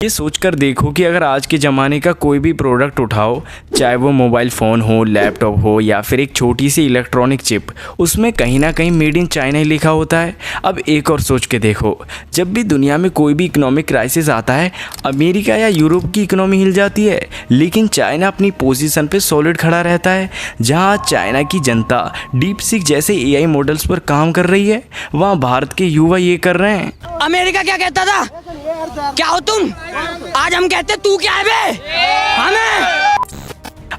ये सोचकर देखो कि अगर आज के ज़माने का कोई भी प्रोडक्ट उठाओ, चाहे वो मोबाइल फ़ोन हो, लैपटॉप हो या फिर एक छोटी सी इलेक्ट्रॉनिक चिप, उसमें कहीं ना कहीं मेड इन चाइना ही लिखा होता है। अब एक और सोच के देखो, जब भी दुनिया में कोई भी इकोनॉमिक क्राइसिस आता है, अमेरिका या यूरोप की इकोनॉमी हिल जाती है, लेकिन चाइना अपनी पोजीशन पे सॉलिड खड़ा रहता है। जहाँ चाइना की जनता डीप सीक जैसे AI मॉडल्स पर काम कर रही है, वहाँ भारत के युवा ये कर रहे हैं। अमेरिका क्या कहता था, क्या हो तुम? आज हम कहते तू क्या है बे? हमें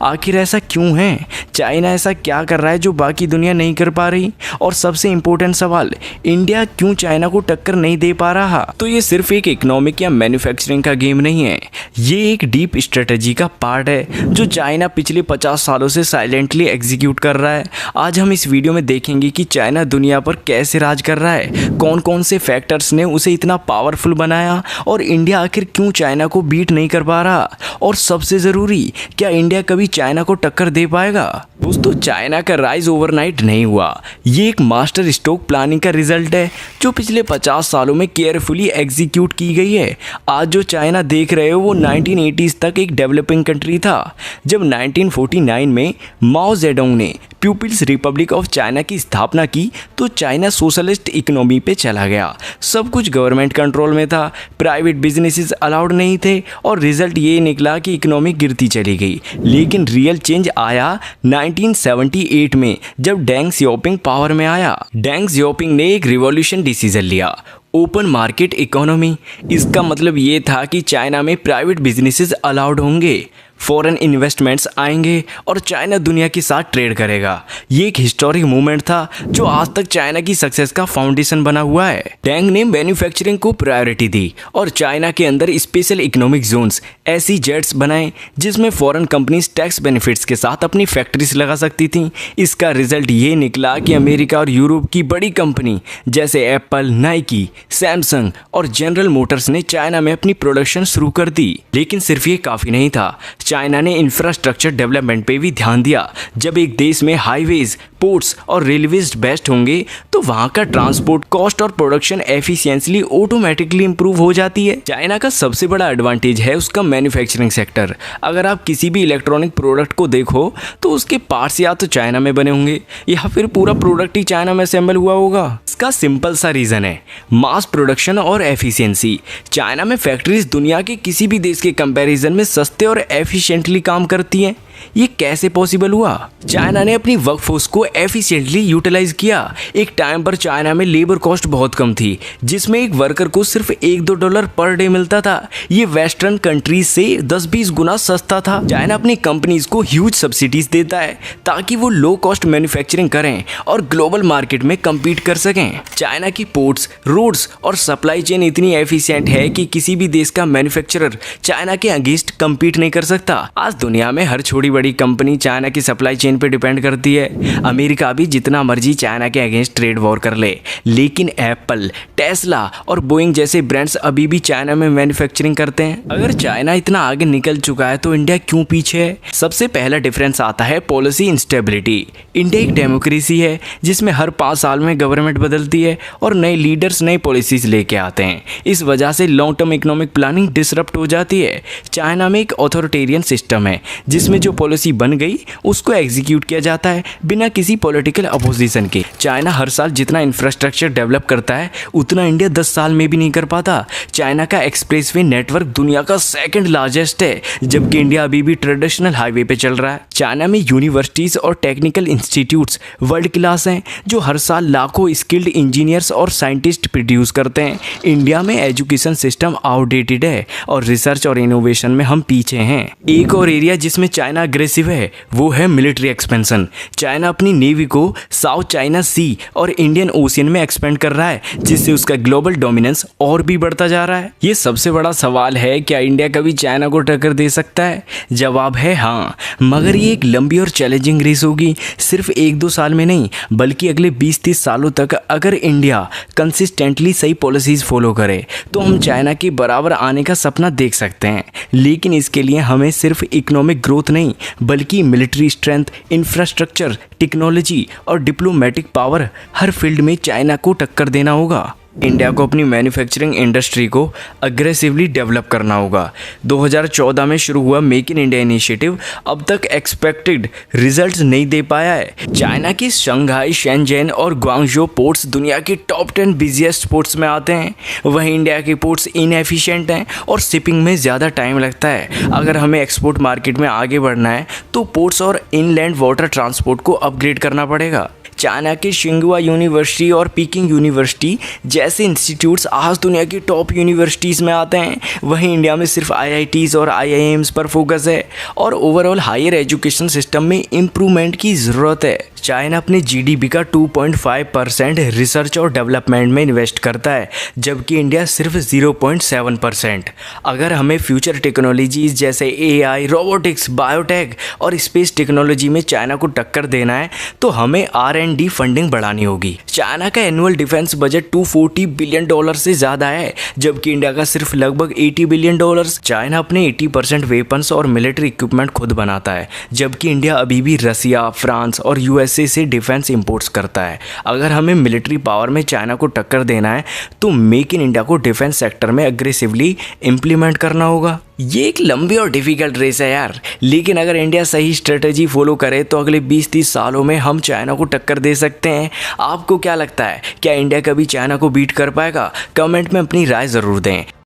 आखिर ऐसा क्यों है? चाइना ऐसा क्या कर रहा है जो बाकी दुनिया नहीं कर पा रही? और सबसे इम्पोर्टेंट सवाल, इंडिया क्यों चाइना को टक्कर नहीं दे पा रहा? तो ये सिर्फ एक इकोनॉमिक या मैन्युफैक्चरिंग का गेम नहीं है, ये एक डीप स्ट्रेटजी का पार्ट है जो चाइना पिछले 50 सालों से साइलेंटली एग्जीक्यूट कर रहा है। आज हम इस वीडियो में देखेंगे कि चाइना दुनिया पर कैसे राज कर रहा है, कौन कौन से फैक्टर्स ने उसे इतना पावरफुल बनाया और इंडिया आखिर क्यों चाइना को बीट नहीं कर पा रहा, और सबसे ज़रूरी, क्या इंडिया कभी चाइना को टक्कर दे पाएगा? दोस्तों, चाइना का राइज ओवरनाइट नहीं हुआ, ये एक मास्टर स्ट्रोक प्लानिंग का रिजल्ट है जो पिछले 50 सालों में केयरफुली एग्जीक्यूट की गई है। आज जो चाइना देख रहे हो वो 1980s तक एक डेवलपिंग कंट्री था। जब 1949 में माओ जेडोंग ने पीपुल्स रिपब्लिक ऑफ चाइना की स्थापना की तो चाइना सोशलिस्ट इकोनॉमी पे चला गया। सब कुछ गवर्नमेंट कंट्रोल में था, प्राइवेट बिजनेसेस अलाउड नहीं थे और रिजल्ट ये निकला कि इकोनॉमी गिरती चली गई। लेकिन रियल चेंज आया 1978 में जब डेंग सियाओपिंग पावर में आया। डेंग सियाओपिंग ने एक रिवॉल्यूशन डिसीजन लिया, ओपन मार्केट इकोनॉमी। इसका मतलब ये था कि चाइना में प्राइवेट बिजनेसेस अलाउड होंगे, फॉरेन इन्वेस्टमेंट्स आएंगे और चाइना दुनिया के साथ ट्रेड करेगा। ये एक हिस्टोरिक मूवमेंट था जो आज तक चाइना की सक्सेस का फाउंडेशन बना हुआ है। डेंग ने मैन्युफैक्चरिंग को प्रायोरिटी दी और चाइना के अंदर स्पेशल इकोनॉमिक जोन्स SEZs बनाए जिसमें फॉरेन कंपनीज टैक्स बेनिफिट्स के साथ अपनी फैक्ट्रीज लगा सकती थी। इसका रिजल्ट ये निकला कि अमेरिका और यूरोप की बड़ी कंपनी जैसे एप्पल, नाइकी, सैमसंग और जनरल मोटर्स ने चाइना में अपनी प्रोडक्शन शुरू कर दी। लेकिन सिर्फ ये काफ़ी नहीं था, चाइना ने इंफ्रास्ट्रक्चर डेवलपमेंट पे भी ध्यान दिया। जब एक देश में हाईवेज, पोर्ट्स और रेलवेज बेस्ट होंगे तो वहाँ का ट्रांसपोर्ट कॉस्ट और प्रोडक्शन एफिशिएंसी ऑटोमेटिकली इंप्रूव हो जाती है। चाइना का सबसे बड़ा एडवांटेज है उसका मैन्युफैक्चरिंग सेक्टर। अगर आप किसी भी इलेक्ट्रॉनिक प्रोडक्ट को देखो तो उसके पार्ट्स या तो चाइना में बने होंगे या फिर पूरा प्रोडक्ट ही चाइना में असेंबल हुआ होगा। इसका सिंपल सा रीज़न है मास प्रोडक्शन और एफिशिएंसी। चाइना में फैक्ट्रीज दुनिया के किसी भी देश के कंपैरिजन में सस्ते और एफिशिएंटली काम करती हैं। ये कैसे पॉसिबल हुआ? चाइना ने अपनी वर्कफोर्स को एफिशिएंटली यूटिलाइज किया। एक टाइम पर चाइना में लेबर कॉस्ट बहुत कम थी, जिसमें एक वर्कर को सिर्फ $1-2 पर डे मिलता था। ये वेस्टर्न कंट्रीज से 10-20 गुना सस्ता था। चाइना अपनी कंपनीज को ह्यूज सब्सिडीज देता है ताकि वो लो कॉस्ट मैन्युफैक्चरिंग करें और ग्लोबल मार्केट में कम्पीट कर सकें। चाइना की पोर्ट्स, रोड्स और सप्लाई चेन इतनी एफिशिएंट है कि किसी भी देश का मैन्युफैक्चरर चाइना के अगेंस्ट कम्पीट नहीं कर सकता। आज दुनिया में हर छोटी बड़ी कंपनी चाइना की सप्लाई चेन पे डिपेंड करती है। अमेरिका भी जितना मर्जी चाइना के अगेंस्ट ट्रेड वॉर कर ले, लेकिन एप्पल, टेस्ला और बोइंग जैसे ब्रांड्स अभी भी चाइना में मैन्युफैक्चरिंग करते हैं। अगर चाइना इतना आगे निकल चुका है तो इंडिया क्यों पीछे है? सबसे पहला डिफरेंस आता है पॉलिसी इंस्टेबिलिटी। इंडिया एक डेमोक्रेसी है जिसमें हर 5 साल में गवर्नमेंट बदलती है और नए लीडर्स नई पॉलिसीज लेके आते हैं। इस वजह से long term economic planning disrupt हो जाती है। चाइना में एक ऑथोरिटेरियन सिस्टम है जिसमें जो पॉलिसी बन गई उसको एग्जीक्यूट किया जाता है बिना किसी पॉलिटिकल अपोजिशन के। चाइना हर साल जितना इंफ्रास्ट्रक्चर डेवलप करता है उतना इंडिया 10 साल में भी नहीं कर पाता। चाइना का एक्सप्रेसवे नेटवर्क दुनिया का सेकंड लार्जेस्ट है, जबकि इंडिया अभी भी ट्रेडिशनल हाईवे पे चल रहा है। चाइना में यूनिवर्सिटीज और टेक्निकल इंस्टीट्यूट्स वर्ल्ड क्लास हैं जो हर साल लाखों स्किल्ड इंजीनियर्स और साइंटिस्ट प्रोड्यूस करते हैं। इंडिया में एजुकेशन सिस्टम आउटडेटेड है और रिसर्च और इनोवेशन में हम पीछे हैं। एक और एरिया जिसमें चाइना अग्रेसिव है वो है मिलिट्री एक्सपेंशन। चाइना अपनी नेवी को साउथ चाइना सी और इंडियन ओशियन में एक्सपेंड कर रहा है जिससे उसका ग्लोबल डोमिनेंस और भी बढ़ता जा रहा है। ये सबसे बड़ा सवाल है, क्या इंडिया कभी चाइना को टक्कर दे सकता है? जवाब है हाँ, मगर ये एक लंबी और चैलेंजिंग रेस होगी। सिर्फ 1-2 साल में नहीं बल्कि अगले 20-30 सालों तक अगर इंडिया कंसिस्टेंटली सही पॉलिसीज फॉलो करे तो हम चाइना के बराबर आने का सपना देख सकते हैं। लेकिन इसके लिए हमें सिर्फ इकोनॉमिक ग्रोथ नहीं बल्कि मिलिट्री स्ट्रेंथ, इंफ्रास्ट्रक्चर, टेक्नोलॉजी और डिप्लोमेटिक पावर, हर फील्ड में चाइना को टक्कर देना होगा। इंडिया को अपनी मैन्युफैक्चरिंग इंडस्ट्री को अग्रेसिवली डेवलप करना होगा। 2014 में शुरू हुआ मेक इन इंडिया इनिशिएटिव अब तक एक्सपेक्टेड रिजल्ट्स नहीं दे पाया है। चाइना की शंघाई, शेंजन और ग्वांगझो पोर्ट्स दुनिया के टॉप 10 बिजिएस्ट पोर्ट्स में आते हैं। वहीं इंडिया के पोर्ट्स इनएफिशिएंट हैं और शिपिंग में ज़्यादा टाइम लगता है। अगर हमें एक्सपोर्ट मार्केट में आगे बढ़ना है तो पोर्ट्स और इनलैंड वाटर ट्रांसपोर्ट को अपग्रेड करना पड़ेगा। चाइना की शिंगुआ यूनिवर्सिटी और पीकिंग यूनिवर्सिटी जैसे इंस्टीट्यूट्स आज दुनिया की टॉप यूनिवर्सिटीज़ में आते हैं। वहीं इंडिया में सिर्फ आईआईटीज़ और आईआईएम्स पर फोकस है और ओवरऑल हायर एजुकेशन सिस्टम में इम्प्रूवमेंट की ज़रूरत है। चाइना अपने जीडीपी का 2.5% रिसर्च और डेवलपमेंट में इन्वेस्ट करता है, जबकि इंडिया सिर्फ 0.7%। अगर हमें फ्यूचर टेक्नोलॉजीज जैसे एआई, रोबोटिक्स, बायोटेक और स्पेस टेक्नोलॉजी में चाइना को टक्कर देना है तो हमें R&D फंडिंग बढ़ानी होगी। चाइना का एनुअल डिफेंस बजट $240 बिलियन से ज़्यादा है, जबकि इंडिया का सिर्फ लगभग $80 बिलियन। चाइना अपने 80% वेपन्स और मिलिट्री इक्विपमेंट खुद बनाता है, जबकि इंडिया अभी भी रसिया, फ्रांस और यूएसए से डिफेंस इंपोर्ट्स करता है। अगर हमें मिलिट्री पावर में चाइना को टक्कर देना है तो मेक इन इंडिया को डिफेंस सेक्टर में अग्रेसिवली इम्प्लीमेंट करना होगा। ये एक लंबी और डिफिकल्ट रेस है यार, लेकिन अगर इंडिया सही स्ट्रेटजी फॉलो करे तो अगले 20-30 सालों में हम चाइना को टक्कर दे सकते हैं। आपको क्या लगता है, क्या इंडिया कभी चाइना को बीट कर पाएगा? कमेंट में अपनी राय ज़रूर दें।